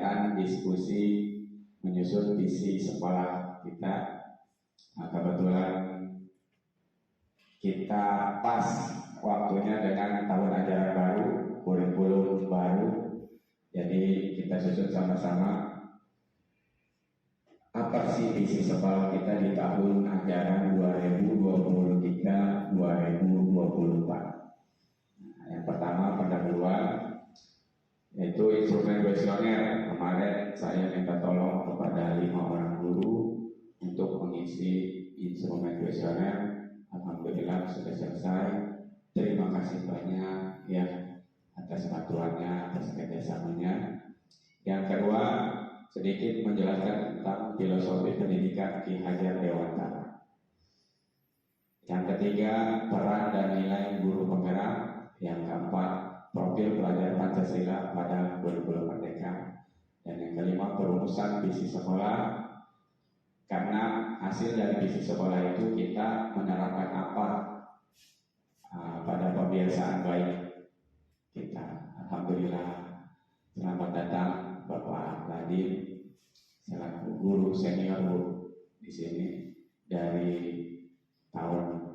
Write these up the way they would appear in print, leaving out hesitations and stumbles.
mengadakan diskusi menyusun visi sekolah kita. Nah, kebetulan kita pas waktunya dengan tahun ajaran baru, kurikulum baru. Jadi kita susun sama-sama apa sih visi sekolah kita di tahun ajaran 2023-2024. Nah, yang pertama pendahuluan, yaitu instrumen kuesioner. Kemarin saya minta tolong kepada 5 orang guru untuk mengisi instrumen kuesioner. Alhamdulillah sudah selesai. Terima kasih banyak ya atas bantuannya, atas kerjasamanya. Yang kedua, sedikit menjelaskan tentang filosofi pendidikan Ki Hajar Dewantara. Yang ketiga, peran dan nilai guru penggerak. Yang keempat, profil pelajar Pancasila pada kurikulum Merdeka. Dan yang kelima, perumusan visi sekolah. Karena hasil dari visi sekolah itu kita menerapkan apa pada pembiasaan baik kita. Alhamdulillah, selamat datang Bapak Nadiem selaku guru senior di sini dari tahun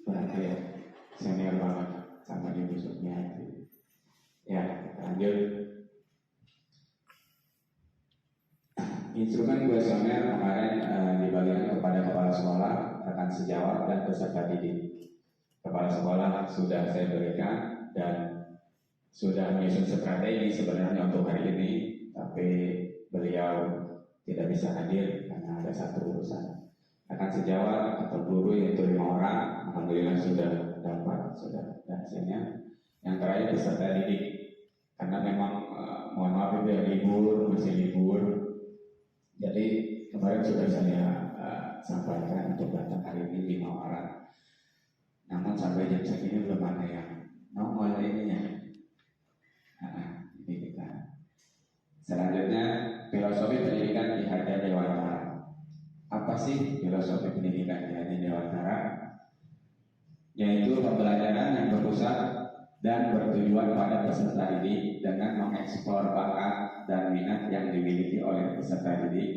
berarti ya, senior banget sama Ibu Sumiati. Ya, lanjut. Instrumen kuesioner kemarin dibagikan kepada kepala sekolah, rekan sejawat dan peserta didik. Kepala sekolah sudah saya berikan dan sudah menyusun strategi sebenarnya untuk hari ini, tapi beliau tidak bisa hadir karena ada satu urusan. Rekan sejawat atau guru yaitu 5 orang, alhamdulillah sudah dapat, sudah hasilnya. Yang terakhir peserta didik, karena memang mohon maaf ya libur, masih libur. Jadi kemarin sudah saya sampaikan untuk datang hari ini 5 orang. Namun sampai jam segini belum ada yang nongol ini ya. Ini kita. Selanjutnya, filosofi pendidikan Ki Hajar Dewantara. Apa sih filosofi pendidikan Ki Hajar Dewantara? Yaitu pembelajaran yang berpusat dan bertujuan pada peserta didik dengan mengeksplor bakat dan minat yang dimiliki oleh peserta didik,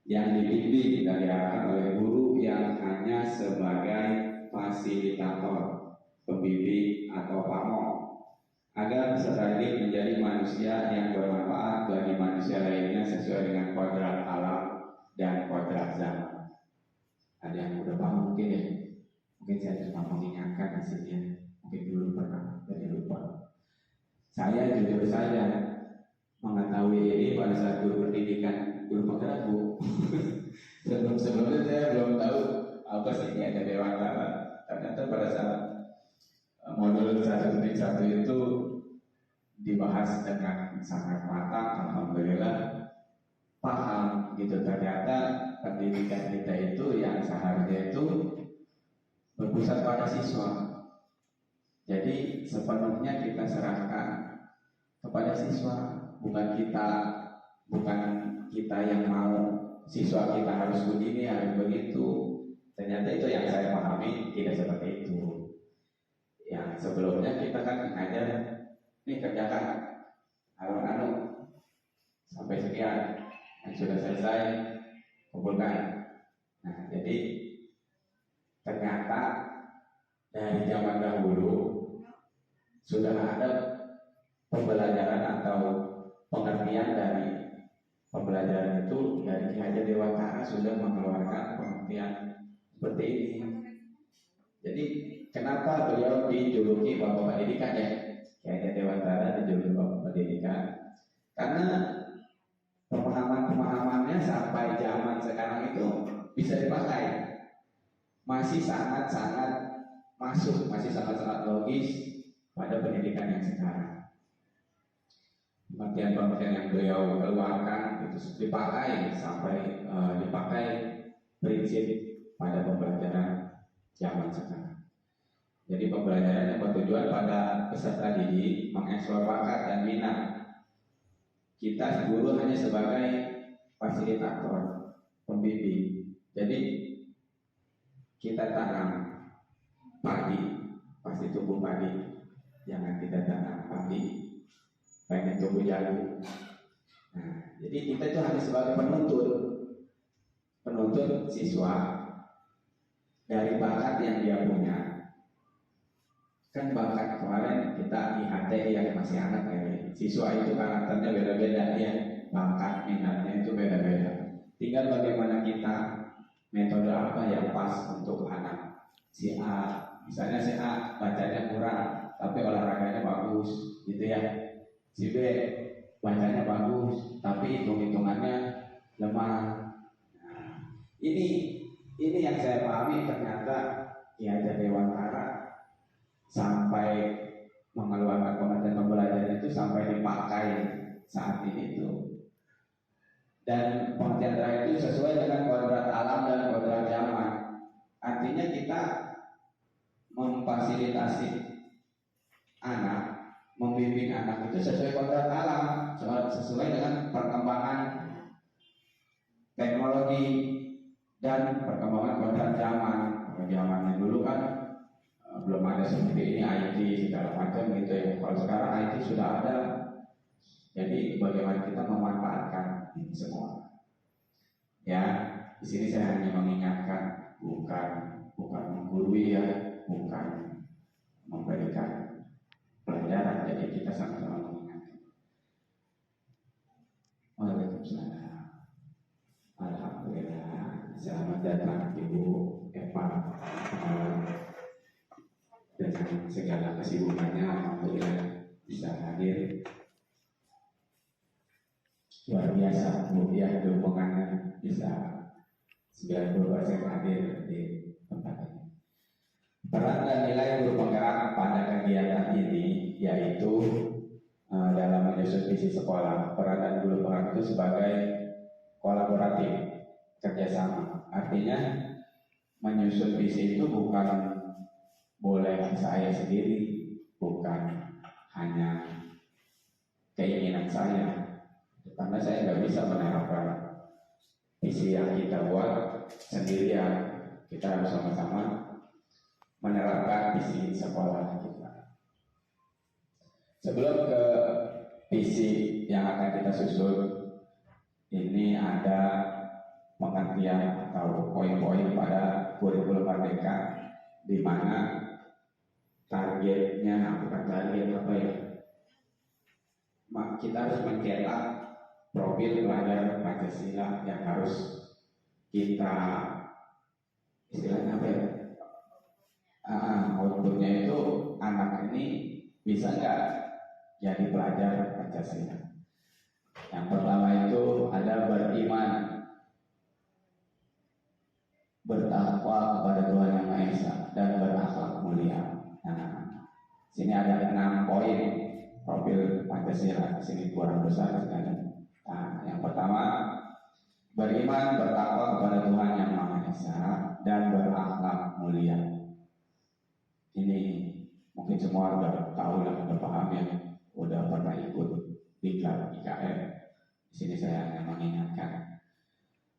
yang dibimbing dan diarahkan oleh guru yang hanya sebagai fasilitator, pembimbing atau pamong, agar peserta didik menjadi manusia yang bermanfaat bagi manusia lainnya sesuai dengan kodrat alam dan kodrat zaman. Ada yang udah paham mungkin ya? Mungkin saya cuma mengingatkan hasilnya. Mungkin dulu pernah, jadi lupa. Saya jujur saja mengetahui ini pada saat guru pendidikan, guru penggerak Bu. Sebelumnya saya belum tahu apa sih ini ada Dewantara. Ternyata pada saat modul 1.1 itu dibahas dengan sangat matang, alhamdulillah paham gitu. Ternyata pendidikan kita itu yang seharusnya itu berpusat pada siswa. Jadi sepenuhnya kita serahkan kepada siswa, bukan kita yang mau siswa kita harus begini, harus begitu. Ternyata itu yang saya pahami tidak seperti itu. Yang sebelumnya kita kan ngajar, nih kerjakan anu sampai sekian, yang sudah selesai kumpulkan. Nah, jadi ternyata dari zaman dahulu sudah ada pembelajaran atau pengertian dari pembelajaran itu. Dari Ki Hajar Dewantara sudah mengeluarkan pengertian seperti ini. Jadi kenapa beliau dijuluki Bapak Pendidikan ya? Ki Hajar Dewantara dijuluki Bapak Pendidikan karena pemahamannya sampai zaman sekarang itu bisa dipakai, masih sangat-sangat masuk, masih sangat-sangat logis pada pendidikan yang sekarang. Pengertian-pengertian yang beliau keluarkan itu dipakai sampai dipakai prinsip pada pembelajaran zaman sekarang. Jadi pembelajaran yang bertujuan pada peserta didik mengeksplor bakat dan minat. Kita guru hanya sebagai fasilitator, pembimbing. Jadi kita tanam padi, pasti tumbuh padi. Jangan kita tanam padi pengen tumbuh jago. Nah, jadi kita itu hanya sebagai penuntut siswa dari bakat yang dia punya. Kan bakat kemarin kita IHT yang masih anak ya, siswa itu karakternya beda-beda ya, bakat minatnya itu beda-beda. Tinggal bagaimana kita metode apa yang pas untuk anak. Si A, misalnya si A bacanya kurang tapi olahraganya bagus, gitu ya. Si B bacanya bagus tapi hitung-hitungannya lemah. Nah, ini yang saya pahami, ternyata ya Dewantara sampai mengeluarkan konten pembelajaran itu sampai dipakai saat ini itu. Dan pengertian terakhir itu sesuai dengan kodrat alam dan kodrat zaman. Artinya kita memfasilitasi anak, membimbing anak itu sesuai kodrat alam, sesuai dengan perkembangan teknologi dan perkembangan kodrat zaman. Zamannya dulu kan belum ada seperti ini IT segala macam gitu ya. Kalau sekarang IT sudah ada, jadi bagaimana kita memanfaatkan ini semua. Ya, di sini saya hanya mengingatkan, bukan menggurui ya, bukan memberikan pelajaran. Jadi kita sama-sama mengingatkan. Waalaikumsalam. Alhamdulillah. Selamat datang Ibu Eva. Dengan segala kesibukannya, alhamdulillah bisa hadir. Luar biasa, kemudian dukungannya bisa 90% hadir di tempat ini. Peran dan nilai guru penggerak pada kegiatan ini yaitu dalam menyusun visi sekolah. Peran dan guru penggerak itu sebagai kolaboratif, kerjasama. Artinya menyusun visi itu bukan boleh saya sendiri, bukan hanya keinginan saya, karena saya nggak bisa menerapkan visi yang kita buat sendirian. Kita harus sama-sama menerapkan visi sekolah kita. Sebelum ke visi yang akan kita susun, ini ada pengertian atau poin-poin pada kurikulum Merdeka, di mana targetnya, bukan target apa ya, kita harus mencetak profil pelajar Pancasila yang harus kita istilahnya apa ya, outputnya itu anak ini bisa nggak jadi pelajar Pancasila. Yang pertama itu ada beriman, bertakwa kepada Tuhan Yang Maha Esa, dan berakhlak mulia. Nah, sini ada 6 poin profil Pancasila. Sini kurang besar sekali. Nah, yang pertama, beriman, bertakwa kepada Tuhan Yang Maha Esa, dan berakhlak mulia. Ini mungkin semua udah tahu lah, udah paham ya, udah pernah ikut diklat IKR. Di sini saya hanya mengingatkan.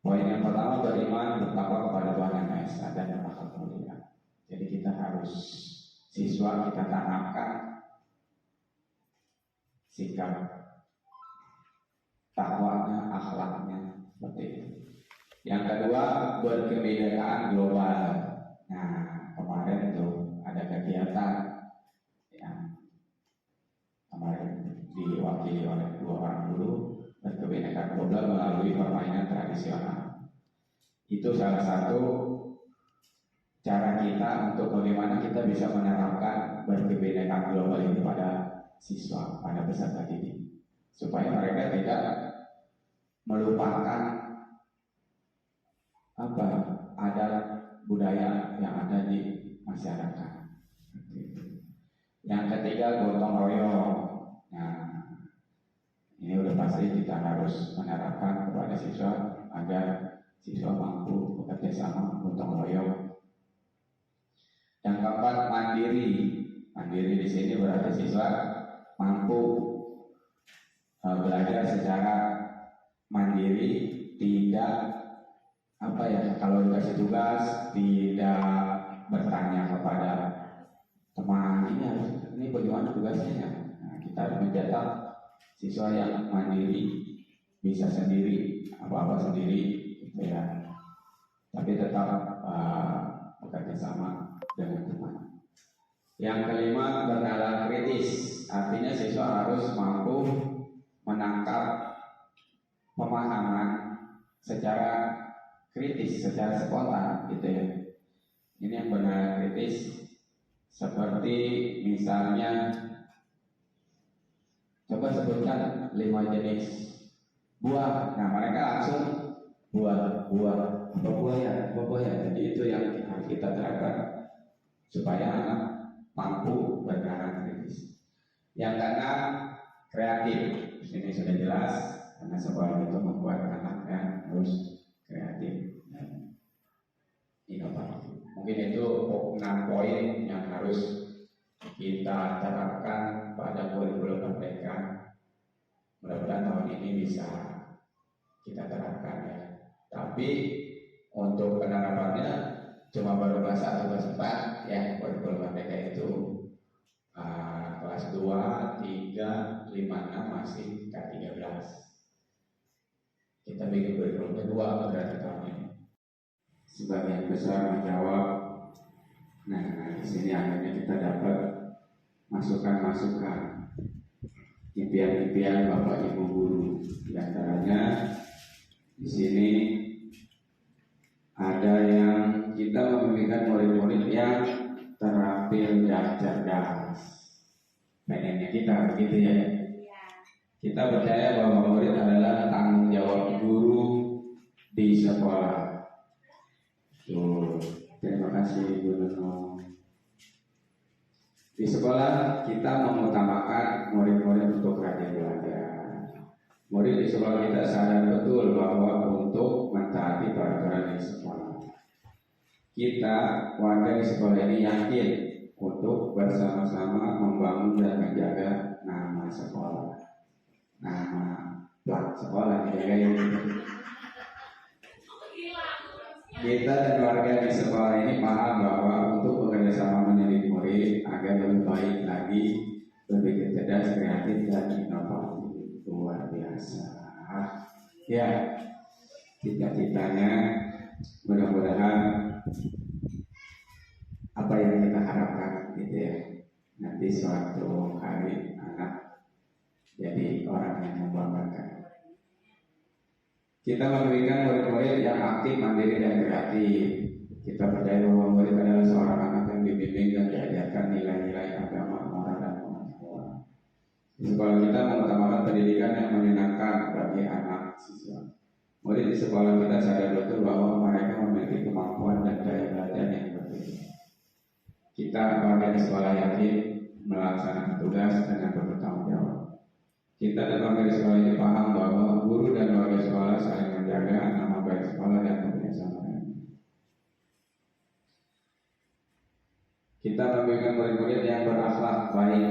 Poin yang pertama, beriman, bertakwa kepada Tuhan Yang Maha Esa, dan berakhlak mulia. Jadi kita harus, siswa kita tanamkan sikap takwanya, akhlaknya seperti itu. Yang kedua, berkebinekaan global. Nah, kemarin itu ada kegiatan yang kemarin diwakili oleh 2 orang guru, berkebinekaan global melalui permainan tradisional. Itu salah satu cara kita untuk bagaimana kita bisa menerapkan berkebinekaan global ini pada siswa, pada peserta didik, supaya mereka tidak melupakan adat budaya yang ada di masyarakat. Yang ketiga, gotong royong. Nah, ini udah pasti kita harus menerapkan kepada siswa agar siswa mampu bekerja sama, gotong royong. Yang keempat, mandiri. Mandiri di sini berarti siswa mampu belajar secara mandiri, tidak kalau dikasih tugas tidak bertanya kepada teman, ini bagaimana tugasnya. Nah, kita harus mencetak siswa yang mandiri, bisa sendiri, apa-apa sendiri, gitu ya. Tapi tetap bekerja sama dengan teman. Yang kelima, bernalar kritis. Artinya siswa harus mampu menangkap pemahaman secara kritis, secara spontan, gitu ya. Ini yang bernalar kritis. Seperti misalnya, coba sebutkan 5 jenis buah. Nah, mereka langsung buah, apa buah ya. Jadi itu yang harus kita terapkan supaya anak mampu bernalar kritis. Yang keenam, kreatif. Ini sudah jelas karena sekolah itu membuat anak yang harus kreatif dan inovatif. Mungkin itu 6 poin yang harus kita terapkan pada kurikulum mereka. Mudah-mudahan tahun ini bisa kita terapkan ya. Tapi untuk penerapannya cuma baru kelas 1 kelas 4 ya, kurikulum mereka itu kelas 2, 3, 5, 6 masih K13. Kita bikin kurikulum kedua berarti tahun ini. Sebagian besar menjawab. Nah, di sini akhirnya kita dapat masukan-masukan, impian-impian Bapak Ibu guru. Di antaranya di sini ada yang kita membimbingkan murid-murid yang terampil dan cerdas. Pengennya kita begitu ya. Kita percaya bahwa murid adalah tanggung jawab guru di sekolah. Terima kasih Bu Nono. Di sekolah kita mengutamakan murid-murid untuk rajin belajar. Murid di sekolah kita sadar betul bahwa untuk mentaati peraturan di sekolah, kita warga di sekolah ini yakin untuk bersama-sama membangun dan menjaga nama sekolah, nama plat sekolah dijaga. Kita dan warga di sekolah ini paham bahwa untuk bekerja sama mendidik murid agar lebih baik lagi, lebih cerdas, kreatif dan inovatif, luar biasa. Ya, cita-citanya mudah-mudahan apa yang kita harapkan gitu ya. Nanti suatu hari anak jadi orang yang membanggakan. Kita memberikan murid-murid yang aktif, mandiri, dan kreatif. Kita percaya bahwa murid adalah seorang anak yang dibimbing dan diajarkan nilai-nilai agama, moral, dan pengetahuan. Di sekolah kita mengutamakan pendidikan yang menyenangkan bagi anak siswa. Murid di sekolah kita sadar betul bahwa mereka memiliki kemampuan dan daya belajar yang berbeda. Kita warga di sekolah yakin melaksanakan tugas dengan bertanggung jawab. Kita dan warga di sekolah ini paham bahwa guru dan warga sekolah saling menjaga nama baik sekolah dan kebersamaan. Kita memberikan murid-murid yang berakhlak baik,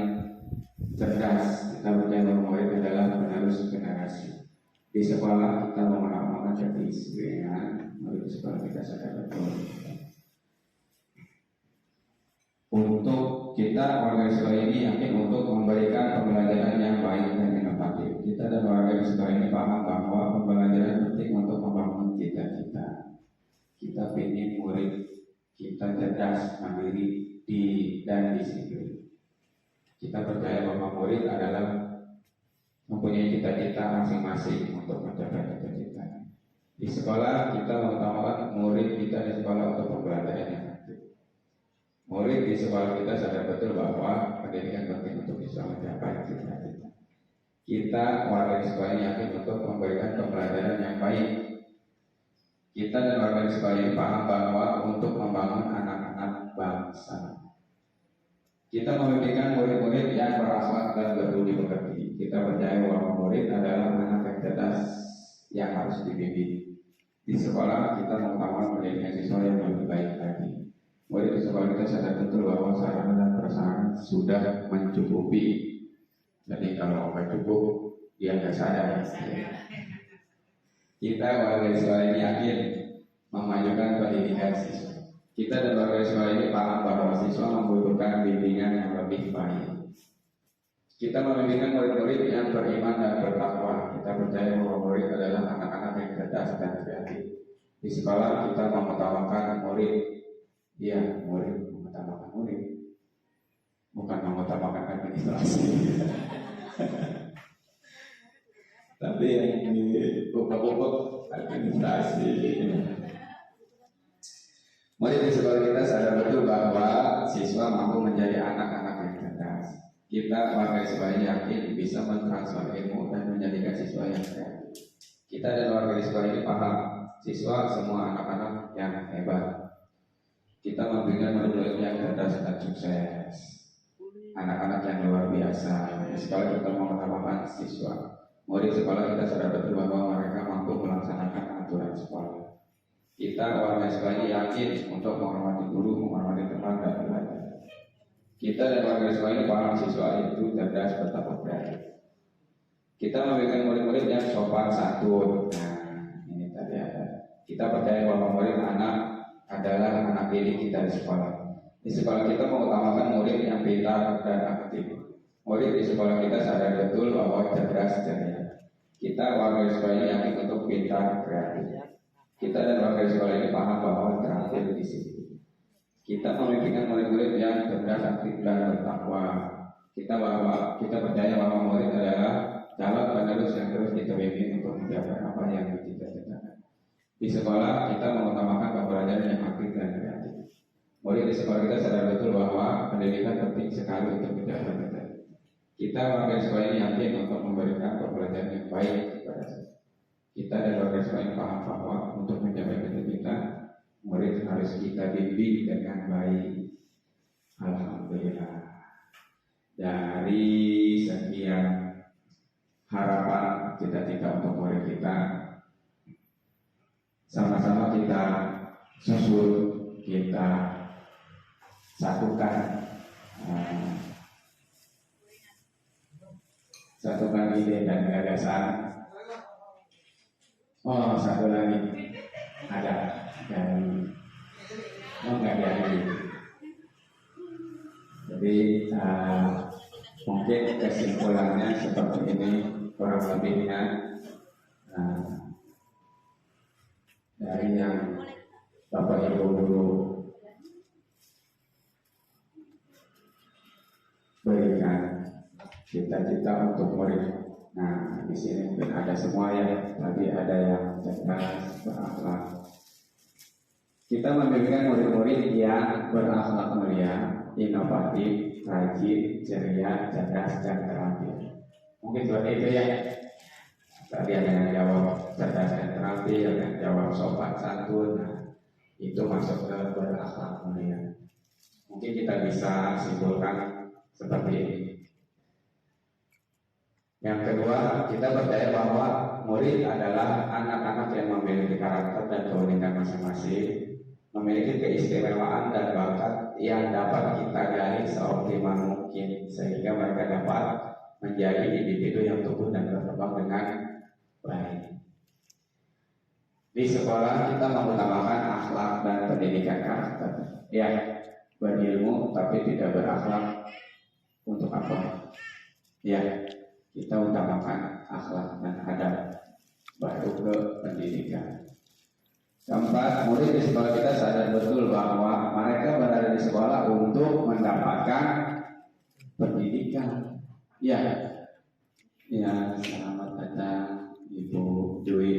cerdas. Kita percaya bahwa murid adalah penerus generasi. Di sekolah kita mengamalkan kedisiplinan. Murid di sekolah kita sadar betul. Untuk kita warga sekolah ini yakin untuk memberikan pembelajaran yang baik dan inovatif. Kita dan warga di sekolah ini paham bahwa pembelajaran penting untuk membangun cita-cita. Kita ingin murid kita cerdas, mandiri, dan disiplin. Kita percaya bahwa murid adalah mempunyai cita-cita masing-masing untuk mencapai cita-cita. Di sekolah kita mengutamakan murid kita di sekolah untuk pembelajaran yang aktif. Murid di sekolah kita sadar betul bahwa pendidikan penting untuk bisa mencapai cita-cita. Kita warga di sekolah ini yakin untuk memberikan pembelajaran yang baik. Kita dan warga di sekolah ini paham bahwa untuk membangun anak-anak bangsa, kita membimbingkan murid-murid yang berakhlak dan berbudi pekerti. Kita percaya bahwa murid adalah anak yang cerdas yang harus dibimbing. Di sekolah kita mengutamakan pendidikan siswa yang lebih baik lagi. Murid di sekolah kita sadar betul bahwa sarana dan prasarana sudah mencukupi. Jadi kalau nggak cukup, dia nggak sadar. Kita warga di sekolah ini yakin memajukan pendidikan siswa. Kita dan warga di sekolah ini paham bahwa siswa membutuhkan bimbingan yang lebih baik. Kita membimbing murid-murid yang beriman dan bertakwa. Kita percaya bahwa murid adalah anak-anak yang cerdas dan kreatif. Di sekolah kita mengutamakan murid. Iya, murid mengutamakan murid, bukan mengutamakan administrasi. Tapi yang di pokok-pokok administrasi. Murid di sekolah kita sadar betul bahwa siswa mampu menjadi anak-anak yang cerdas. Kita warga sekolah yakin bisa mentransfer ilmu dan menjadikan siswa yang kreatif. Kita dan warga di sekolah ini paham siswa semua anak-anak yang hebat. Kita membina murid-murid yang cerdas dan sukses, anak-anak yang luar biasa. Di sekolah kita mengutamakan siswa. Murid sekolah kita sadar betul bahwa mereka mampu melaksanakan aturan sekolah. Kita warga sekolah ini yakin untuk menghormati guru, menghormati teman dan belajar. Kita dan warga sekolah ini paham siswa itu cerdas, bertakwa kreatif. Kita memberikan murid-murid yang sopan santun. Nah, ini tadi ada. Kita percaya bahwa murid anak adalah anak didik kita di sekolah. Di sekolah kita mengutamakan murid yang pintar dan aktif. Murid di sekolah kita sadar betul bahwa cerdas ceria. Kita warga sekolah ini yakin untuk pintar kreatif. Kita dan warga sekolah ini paham bahwa terakhir di sini. Kita memimpikan murid-murid yang cerdas, aktif dan bertakwa. Kita percaya bahwa murid adalah calon penerus yang terus kita bimbing untuk mencapai apa yang kita cita-citakan. Di sekolah kita mengutamakan pembelajaran yang aktif dan kreatif. Murid di sekolah kita sadar betul bahwa pendidikan penting sekali untuk mencapai cita-cita. Kita warga sekolah ini yakin untuk memberikan pembelajaran yang baik kepada siswa. Kita dan warga sekolah ini paham bahwa untuk mencapai cita-cita murid harus kita bimbing dengan baik. Alhamdulillah. Dari sekian harapan cita-cita untuk murid kita, sama-sama kita susun, kita satukan ide dan gagasan. Oh, satu lagi ada dan enggak ada lagi. Jadi mungkin kesimpulannya seperti ini kurang lebihnya dari yang Bapak Ibu guru berikan cita-cita untuk murid. Nah, di sini mungkin ada semua ya. Tadi ada yang cerdas, berakhlak. Kita membimbing murid-murid yang berakhlak mulia, inovatif, rajin, ceria, cerdas, dan terampil. Mungkin seperti itu ya. Tadi ada yang jawab cerdas dan terampil, ada yang jawab sopan santun. Nah, itu masuk ke berakhlak mulia. Mungkin kita bisa simpulkan seperti ini. Yang kedua, kita percaya bahwa murid adalah anak-anak yang memiliki karakter dan keunikan masing-masing, memiliki keistimewaan dan bakat yang dapat kita gali seoptimal mungkin sehingga mereka dapat menjadi individu yang tumbuh dan berkembang dengan baik. Di sekolah kita mengutamakan akhlak dan pendidikan karakter. Ya, berilmu tapi tidak berakhlak untuk apa? Ya, kita utamakan akhlak dan adab, baru ke pendidikan. Keempat, murid di sekolah kita sadar betul bahwa mereka berada di sekolah untuk mendapatkan pendidikan. Ya, selamat datang Ibu Dwi.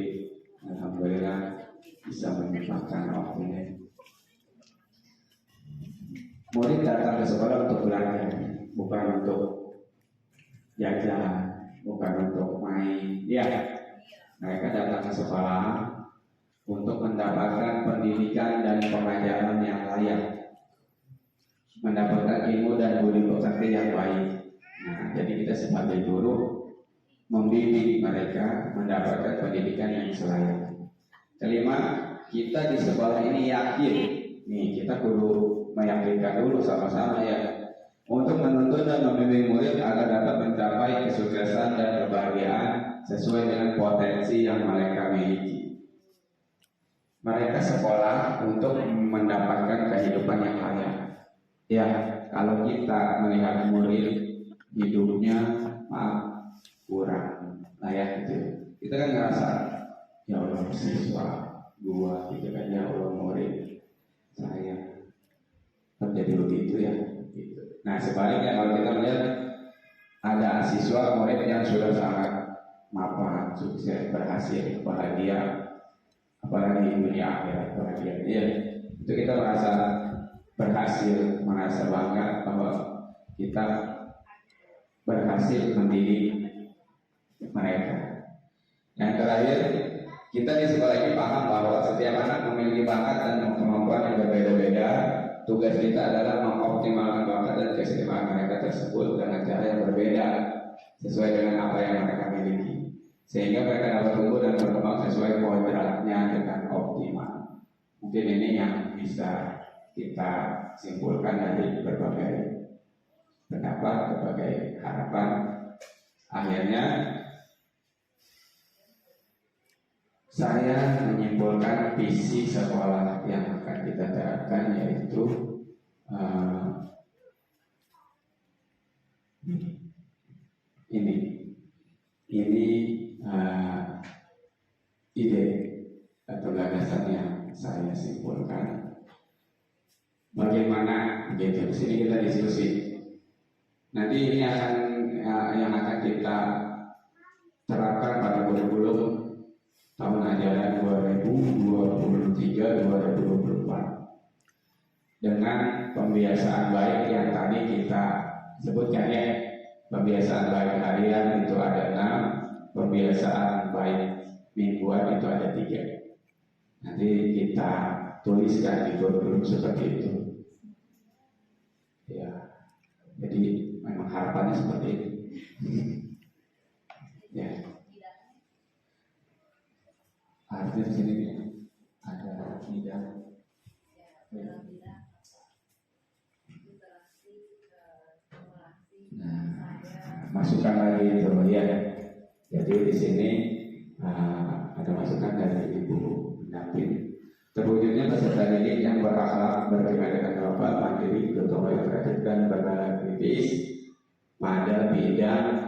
Alhamdulillah bisa menyempatkan waktunya. Murid datang ke sekolah untuk belajar, bukan untuk jajan, bukan untuk main. Ya, mereka datang ke sekolah untuk mendapatkan pendidikan dan pengajaran yang layak, mendapatkan ilmu dan budi pekerti yang baik. Nah, jadi kita sebagai guru membimbing mereka mendapatkan pendidikan yang selayak. Kelima, kita di sekolah ini yakin, nih kita kudu meyakinkan dulu sama-sama ya, untuk menuntun dan membimbing murid agar dapat mencapai kesuksesan dan kebahagiaan sesuai dengan potensi yang mereka miliki. Mereka sekolah untuk mendapatkan kehidupan yang layak. Ya, kalau kita melihat murid hidupnya maaf kurang layak gitu. Kita kan ngerasa ya Allah siswa gua gitu kan, ya Allah murid saya terjadi begitu ya gitu. Nah sebaliknya kalau kita melihat ada siswa murid yang sudah sangat mapan, sukses, berhasil, bahagia, apalagi di dunia akhirat bahagia, ya itu kita merasa berhasil, merasa bangga bahwa kita berhasil mendidik mereka. Yang terakhir, kita di sekolah ini paham bahwa setiap anak memiliki bakat dan kemampuan yang berbeda-beda. Tugas kita adalah mengoptimalkan bakat dan keistimewaan mereka tersebut dengan cara yang berbeda sesuai dengan apa yang mereka miliki, sehingga mereka dapat tumbuh dan berkembang sesuai kodratnya dengan optimal. Mungkin ini yang bisa kita simpulkan dari berbagai pendapat, berbagai harapan. Akhirnya saya menyimpulkan visi sekolah yang akan kita terapkan, yaitu ini ide atau gagasan yang saya simpulkan. Bagaimana gitu? Di sini kita diskusi. Nanti ini akan yang akan kita terapkan pada kurikulum tahun ajaran 2023-2024 dengan pembiasaan baik yang tadi kita sebutkan ya. Pembiasaan baik harian itu ada 6, pembiasaan baik mingguan itu ada 3. Nanti kita tuliskan di kurikulum seperti itu. Ya, jadi memang harapannya seperti itu. Ya. Artinya di sini ada tidak. Nah, masukan lagi itu ya. Jadi di sini ada masukan dari Ibu pendamping. Terwujudnya peserta didik yang berakhlak, berkegiatan global, mandiri, bertanggung kreatif dan berkritis pada bidang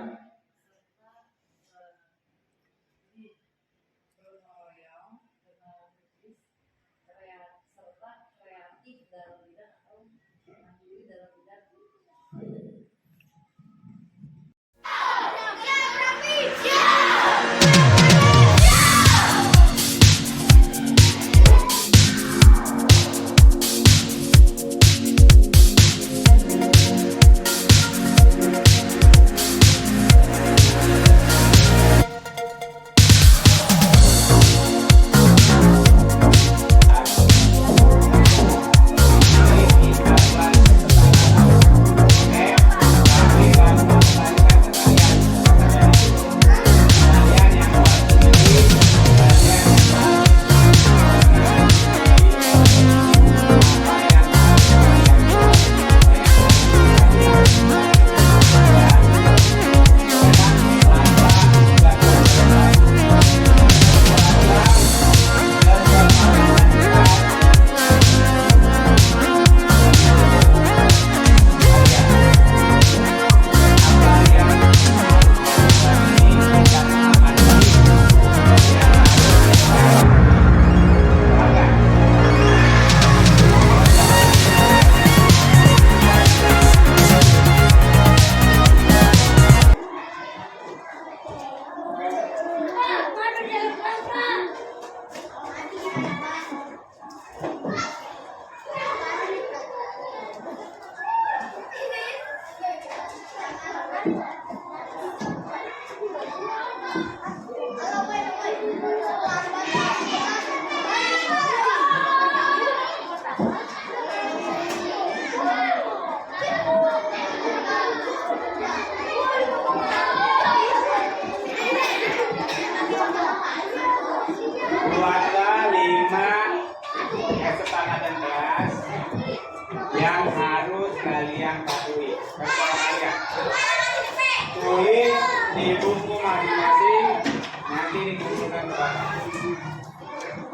di buku masing-masing, nanti dikumpulkan ke bawah.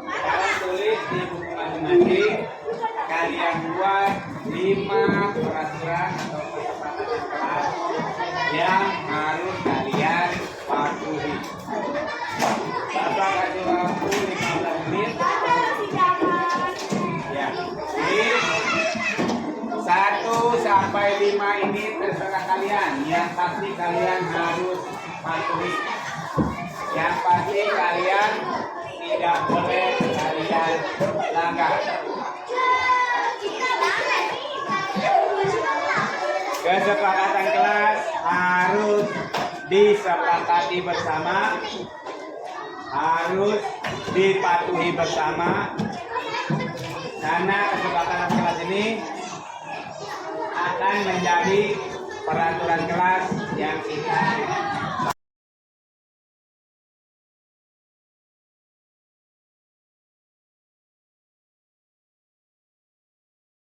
Kalian tulis di buku masing-masing, kalian buat 5 peraturan atau kesepakatan kelas harus kalian patuhi. Bapak kasih waktu 15 menit. Ya, jadi 1 sampai 5 ini terserah kalian. Yang pasti kalian harus patuhi. Yang pasti kalian tidak boleh kalian langgar. Kesepakatan kelas harus disepakati bersama, harus dipatuhi bersama, karena kesepakatan kelas ini akan menjadi peraturan kelas yang kita